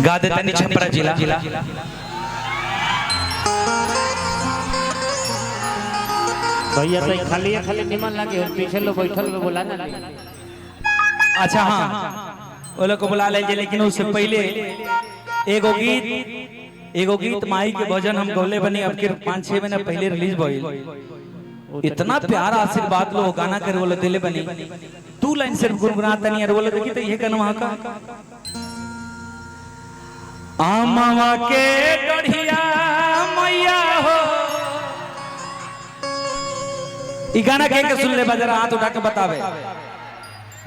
गा देते नहीं छपरा जिला भैया तो खाली खाली निमन लगे और पीछे लोग बैठल में बोला ना। अच्छा हाँ वो लोग को बुला ले लेकिन उससे पहले एगो गीत माई के भजन हम गौले बनी अब 5-6 महीना पहले रिलीज भइल। इतना प्यारा आशीर्वाद लो गाना कर बोले दिले बनी 2 लाइन सिर्फ गुनगुनाता नहीं है बोले देखी तो ये गाना वहां का आमावा के डढ़िया मैया हो ई गाना कह के सुन ले बजरा हाथ उठा के बतावे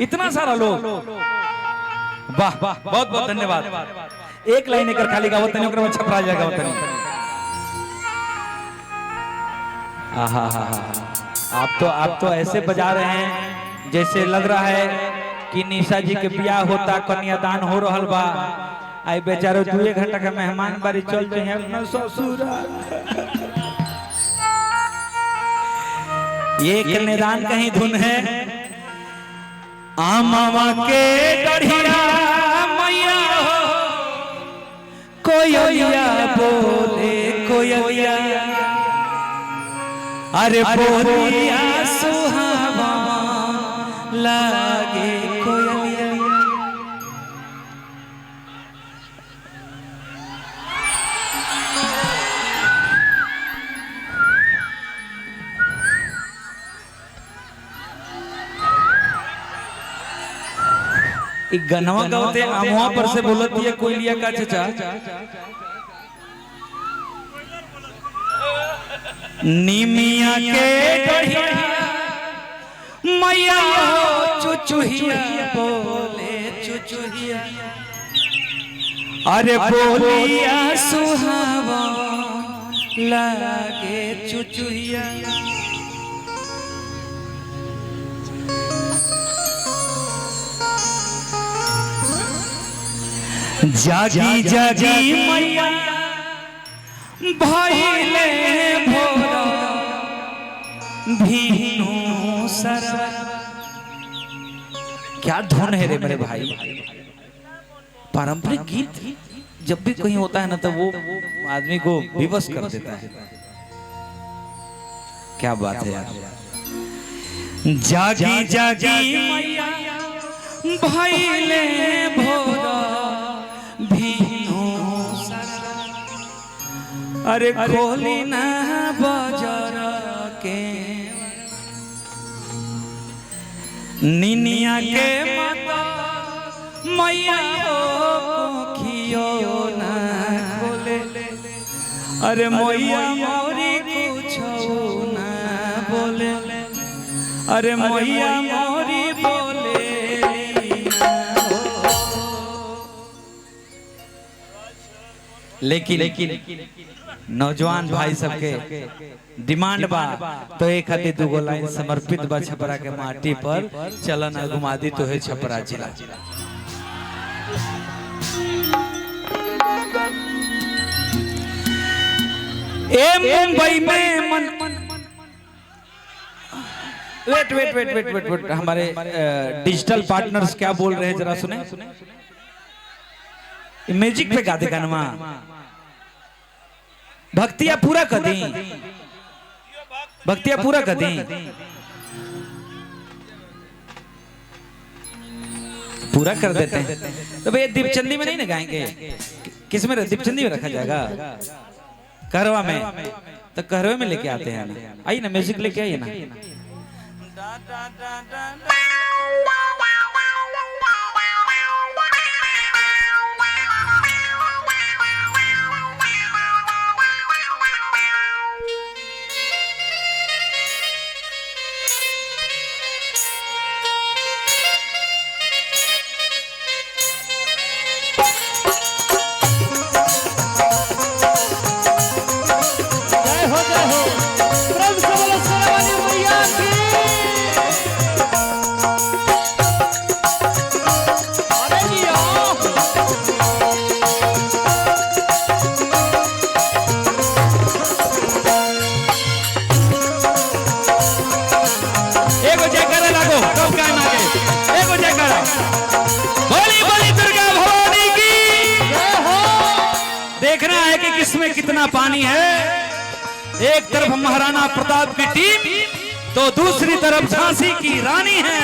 इतना सारा लोग वाह बहुत बहुत धन्यवाद। एक लाइन एक खाली गावत नहीं ओकरा छपरा जाएगा गावत नहीं। आहा आप तो ऐसे बजा रहे हैं जैसे लग रहा है कि निशा जी के ब्याह होता कन्यादान हो रहल बा। आई बेचारे 2 घंटा का मेहमान बारी चल जाए अपना ससुर ये कन्यादान कहीं धुन है आमावा के डढ़िया मैया हो कोयलिया बोले कोयलिया अरे बोलिया सुहावा लागे कोयलिया। गनवा गाते अमुआ पर से बोलती है कोयलिया का चचा निमिया के डढ़िया मैया हो चुचुहिया बोले चुचुहिया अरे बोलिया सुहावा लागे चुचुहिया। जागी जागी मैया भइले भोरा भीनु सरा। क्या धुन है रे मेरे भाई। पारंपरिक गीत जब भी कहीं होता है ना तो वो आदमी को विवश कर देता है। क्या बात है यार। जागी जागी मैया भइले भोरा अरे खोली ना बाजार के निनिया के माता मैया खियो ना खोले अरे मैया मोरी कुछ ना बोले अरे मैया मोरी बोले लेकिन नौजवान भाई सबके डिमांड बा तो एक खाती 2 लाइन समर्पित बा छपरा के माटी पर चलन घुमा दी तो है छपरा जिला। मुंबई में वेट हमारे डिजिटल पार्टनर्स क्या बोल रहे हैं जरा सुने। म्यूजिक पे गाते गाना भक्तिया पूरा कर दी भक्तिया पूरा कर दी पूरा कर देते हैं तो भैया दीपचंदी में नहीं ना गाएंगे किस में दीपचंदी में रखा जाएगा कहरवा में तो कहरवे में लेके आते हैं आइए ना म्यूजिक लेके आइए ना। कितना पानी है। एक तरफ महाराणा प्रताप की टीम तो दूसरी तरफ झांसी की रानी है।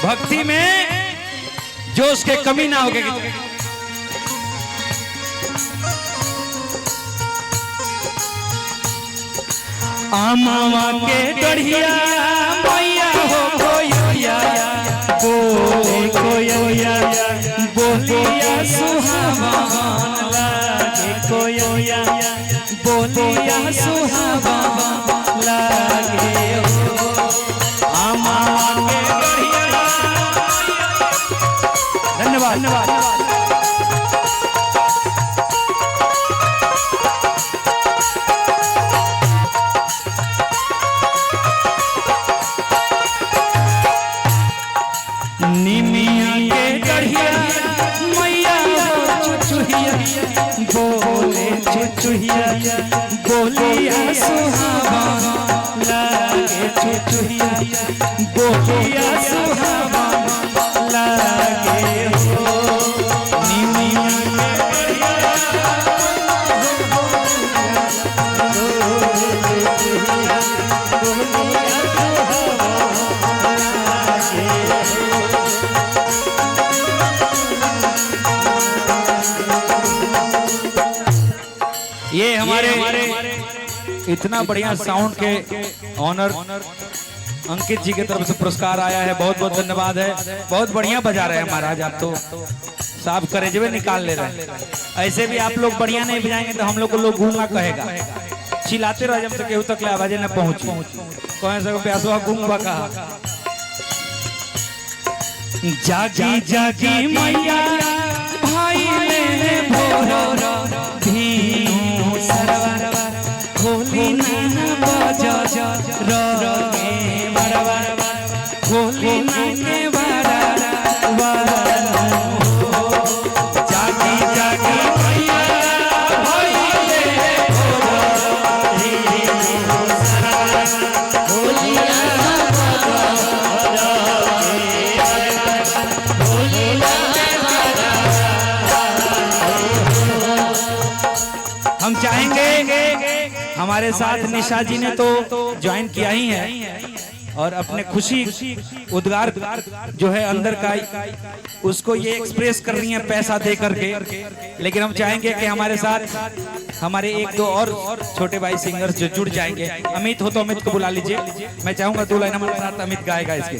भक्ति में जोश के कमी ना होगी। आमावा के गढ़िया मैया हो कोयलिया बोले कोयलिया बोलिया सुहावन लागे कोयलिया बोलिया सुहावन लागे हो। आमावा के गढ़िया। धन्यवाद धन्यवाद। निमिया के गढ़िया मैया चुचुहिया बोले चुचुहिया बोलिया सुहावन लागे चुचुहिया बोलिया सुहावन लागे हो। निमिया ये हमारे इतना बढ़िया साउंड के ऑनर अंकित जी की तरफ से पुरस्कार आया है। बहुत बहुत धन्यवाद है। बहुत बढ़िया बजा रहे हैं महाराज। आप तो साफ करेजवे निकाल ले रहे हैं। ऐसे भी आप लोग बढ़िया नहीं बजाएंगे तो हम लोग को लोग गूंगा कहेगा। चिल्लाते रहो जब तक केहू तक आवाजें न पहुंची। कौन सा प्यासवा गूंगा कहा। जागी जागी मैया भाई ले भोरो धीनु सरवर खोली ना बजा रे बरबर खोली ना के बरबर। जागी जागी मैया भाई ले भोरो धीनु सरवर खोली ना हम चाहेंगे हमारे साथ निशा जी ने तो ज्वाइन किया ही है और अपने खुशी उद्गार जो है अंदर का उसको ये एक्सप्रेस कर रही है पैसा दे करके। लेकिन हम चाहेंगे कि हमारे साथ हमारे एक दो और छोटे भाई सिंगर्स जो जुड़ जाएंगे। अमित हो तो अमित को बुला लीजिए। मैं चाहूंगा 2 लाइन हमारे साथ अमित गाएगा इसके।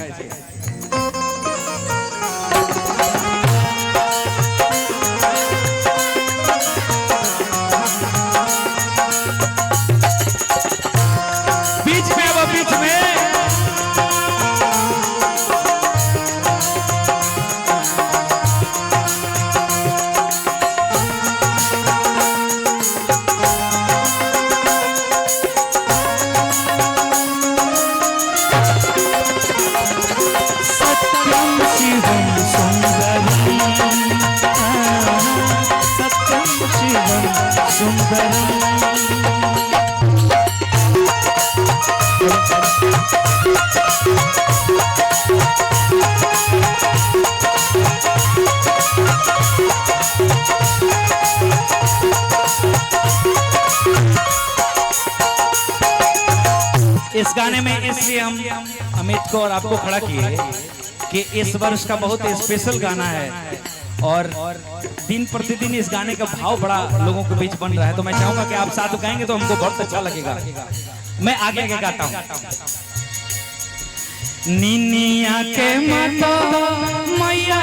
इस गाने में इसलिए हम अमित को और आपको खड़ा किए कि इस वर्ष का बहुत स्पेशल गाना है और दिन प्रतिदिन इस गाने का भाव बड़ा लोगों के बीच बन रहा है। तो मैं चाहूंगा कि आप साथ गाएंगे तो हमको बहुत अच्छा लगेगा। मैं आगे आगे गाता हूँ। निनिया के माता मैया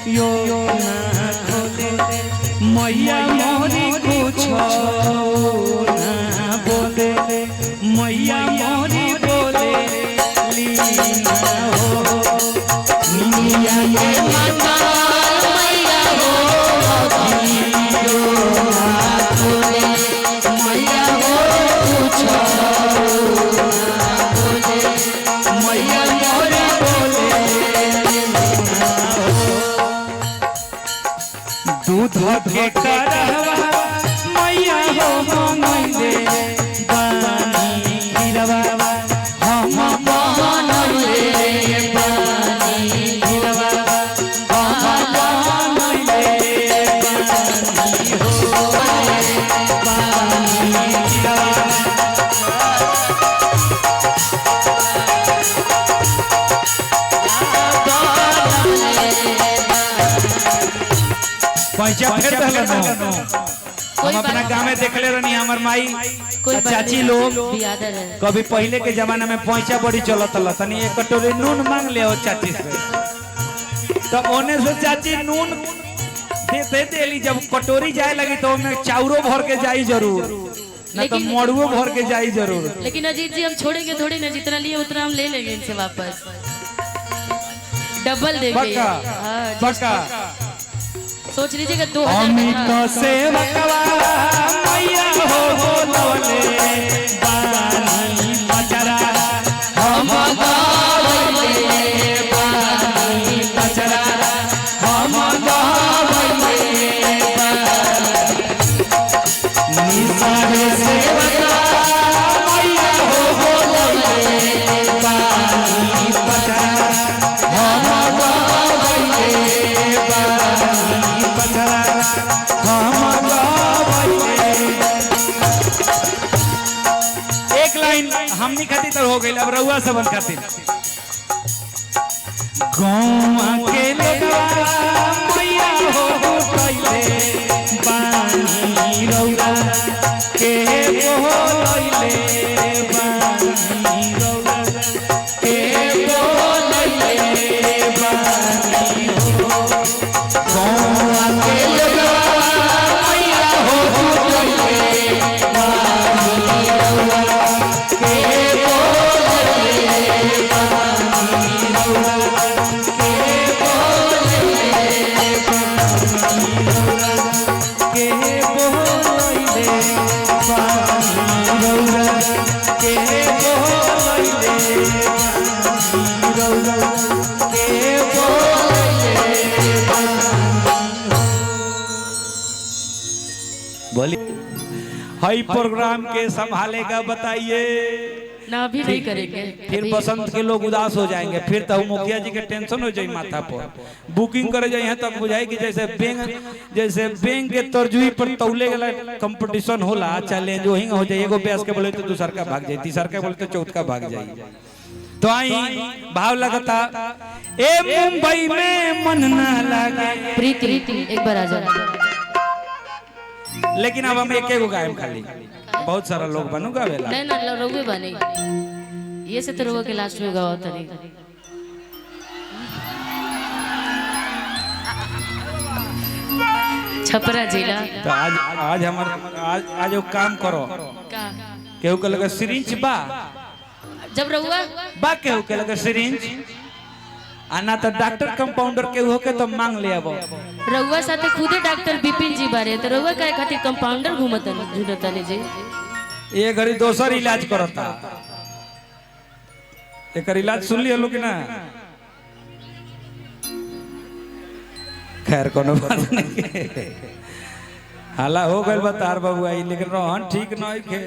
यो ना खोले मैया मोरी कुछ ना बोले मैया मोरी बोले लीना हो। निनिया के माता मैया हो यो ना खोले मैया हो कुछ दूध के करवा मैया हो मनैले बानी गिरवा हम मनैले बानी गिरवा हम मनैले बानी पैसा फेर दहलन कोई हम अपना बात गांव में देखले रहनी हमर माई कोई और बात चाची नहीं, लोग बियादर है। कभी पहले के जमाना में पैसा बड़ी चलत ल तनी एक कटोरी नून मांग ले हो चाची से तो ओने से चाची नून दे देली जब कटोरी जाए लगी तो ओमे चाउरो भर के जाई जरूर ना तो लेकिन- मड़ुओ भर के जाई जरूर। लेकिन अजीत जी हम छोड़ेंगे थोड़ी ना, जितना लिए उतना हम ले लेंगे इनसे वापस, डबल देंगे। पक्का हाँ, पक्का सोच लीजिएगा 2000 अमित का। सेवकवा मैया हो बोलवले बानी बचरा हम गावले बानी बचरा हम गावले निसारे सेवकवा मैया हो बोलवले बानी बचरा हम गावले बानी बचरा हम गावले। एक लाइन हमनी खातिर तो हो गई, अब रउआ सबन खातिर गाँव के लोगवा मैया हो कइले बानी रउआ के बोलइले बानी रउआ के बोलइले बानी हो गाँव के लोगवा मैया हो कइले बानी रउआ के बोलइले बानी रउआ के बोलइले बानी रउआ के बोलइले बानी रउआ के बोलइले बानी रउआ के बोलइले बोली हाई प्रोग्राम के संभालेगा बताइए। ना अभी नहीं करेंगे। फिर अभी- बसंत के लोग उदास हो जाएंगे, फिर तो मुखिया जी के टेंशन हो जाए माथा पर। बुकिंग करे जाए हैं तब बुझाई कि जैसे बैंक के तरजुई पर तौले वाला कंपटीशन होला, चैलेंज वही हो जाए। एगो बेस के बोले तो दूसर का भाग जाए, तीसर का बोले तो चौथ का भाग जाए। तो आई भाव लगता ए मुंबई में मन ना लागे प्रीति एक बार आ जाओ। लेकिन अब हम एक एगो गायब खाली, बहुत सारा लोग बनू गावेला। नहीं ना रउए बने, ये से तो रउआ के लास्ट में गावा तनी। छपरा जिला तो आज हमार आज वो काम करो, का केहू के लगे सिरिंज बा जब रउआ केहू के लगे सिरिंज आना तो डॉक्टर कंपाउंडर केहू होके तो मांग ले अब। रउआ साथे खुदे डॉक्टर बिपिन जी बारे, तो रउआ काहे खातिर कंपाउंडर घूमतन जी। ये घड़ी दोसर इलाज करता, एकर इलाज सुन लिया लोग ना। खैर कोनो बात नहीं, हाला हो गइल बा तार बाबू आई, लेकिन रोहन ठीक नहीं के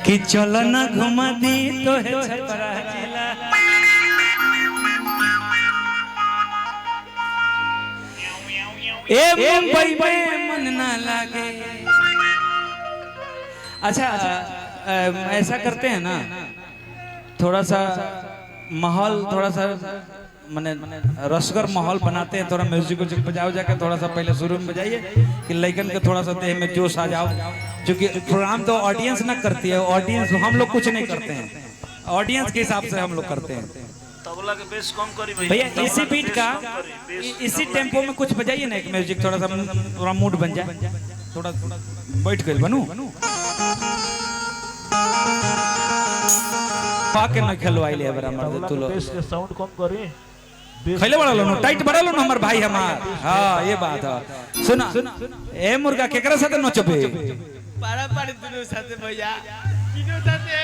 कि चल न घुमा दी तो है छपरा जिला। ए मुंबई में मन ना लागे। अच्छा ऐसा करते हैं ना, थोड़ा सा माहौल थोड़ा सा माने रसगर माहौल बनाते हैं, थोड़ा म्यूजिक व्यूजिक बजाओ जाके, थोड़ा सा पहले शुरू में बजाइए कि लइकन के थोड़ा सा देह में जोश आ जाओ। क्योंकि प्रोग्राम तो ऑडियंस ना करती है, ऑडियंस हम लोग कुछ नहीं करते हैं, ऑडियंस के हिसाब से हम लोग करते हैं। तबला के बेस कम करी भैया इसी बीट का इसी टेम्पो में कुछ बजाइए ना, एक म्यूजिक थोड़ा सा थोड़ा मूड बन जाए। थोड़ा बैठ गए बनू पाके न खेलवाई ले बरा मर्द तू लो बेस के साउंड कम करी। खैले बड़ा लो टाइट बड़ा लो हमर भाई हमार। हां ये बात है। सुना ए मुर्गा केकरा साथे नचबे? पारा पारी दुनु साथे भैया किनो साथे